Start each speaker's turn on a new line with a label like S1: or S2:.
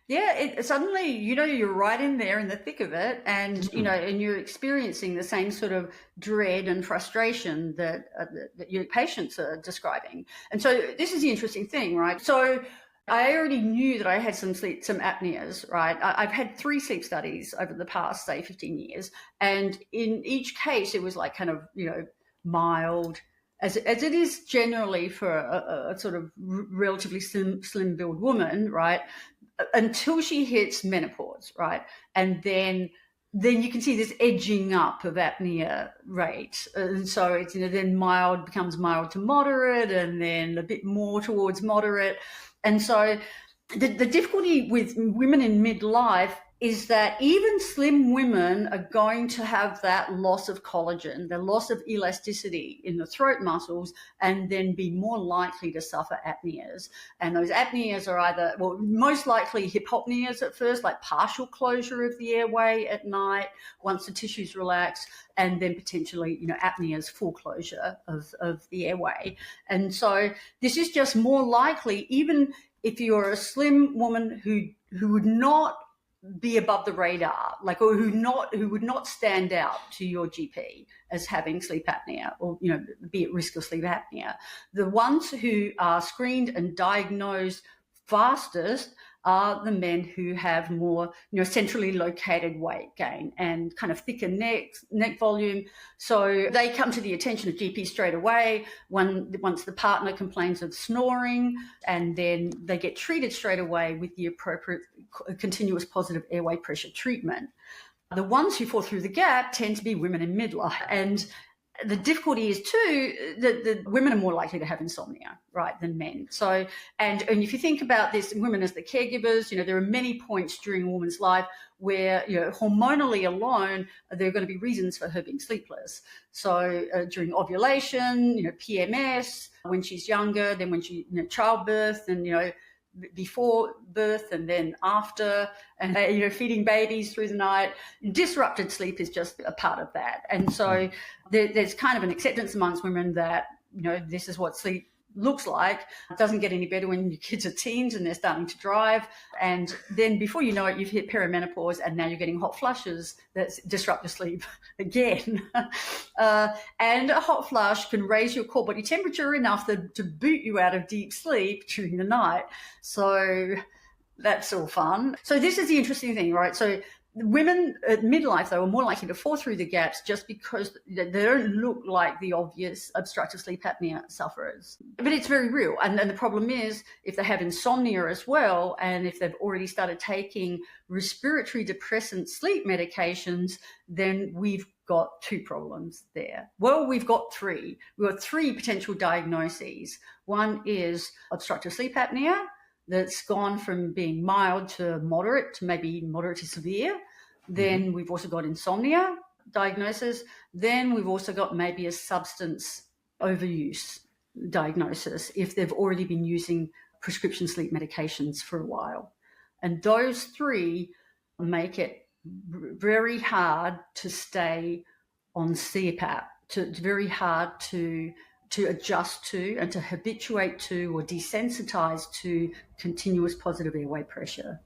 S1: Yeah, suddenly, you're right in there in the thick of it, and, and you're experiencing the same sort of dread and frustration that your patients are describing. And so this is the interesting thing, right? So I already knew that I had some apneas, right? I've had 3 sleep studies over the past, say, 15 years. And in each case, it was like kind of, mild, as it is generally for a sort of relatively slim build woman, right? Until she hits menopause, right? And then you can see this edging up of apnea rate. And so it's, then mild becomes mild to moderate, and then a bit more towards moderate. And so the difficulty with women in midlife is that even slim women are going to have that loss of collagen, the loss of elasticity in the throat muscles, and then be more likely to suffer apneas. And those apneas are either, well, most likely hypopneas at first, like partial closure of the airway at night once the tissues relax, and then potentially, apneas, full closure of the airway. And so this is just more likely, even if you're a slim woman who would not be above the radar, or who would not stand out to your GP as having sleep apnea, or, be at risk of sleep apnea. The ones who are screened and diagnosed fastest are the men who have more, centrally located weight gain and kind of thicker neck volume. So they come to the attention of GP straight away once the partner complains of snoring, and then they get treated straight away with the appropriate continuous positive airway pressure treatment. The ones who fall through the gap tend to be women in midlife. And the difficulty is too that the women are more likely to have insomnia, right, than men. So, and if you think about this, women as the caregivers, there are many points during a woman's life where, hormonally alone, there are going to be reasons for her being sleepless. So during ovulation, PMS, when she's younger, then when she, childbirth, and, before birth and then after, and feeding babies through the night. Disrupted sleep is just a part of that. And so there's kind of an acceptance amongst women that, this is what sleep looks like. It doesn't get any better when your kids are teens and they're starting to drive. And then before you know it, you've hit perimenopause, and now you're getting hot flushes that disrupt your sleep again. And a hot flush can raise your core body temperature enough to boot you out of deep sleep during the night. So that's all fun. So this is the interesting thing, right? So women at midlife, though, are more likely to fall through the gaps just because they don't look like the obvious obstructive sleep apnea sufferers. But it's very real. And the problem is, if they have insomnia as well, and if they've already started taking respiratory depressant sleep medications, then we've got 2 problems there. Well, we've got 3. We've got 3 potential diagnoses. One is obstructive sleep apnea, that's gone from being mild to moderate to maybe moderate to severe. Then we've also got insomnia diagnosis. Then we've also got maybe a substance overuse diagnosis if they've already been using prescription sleep medications for a while. And those 3 make it very hard to stay on CPAP, very hard to adjust to and to habituate to or desensitize to continuous positive airway pressure.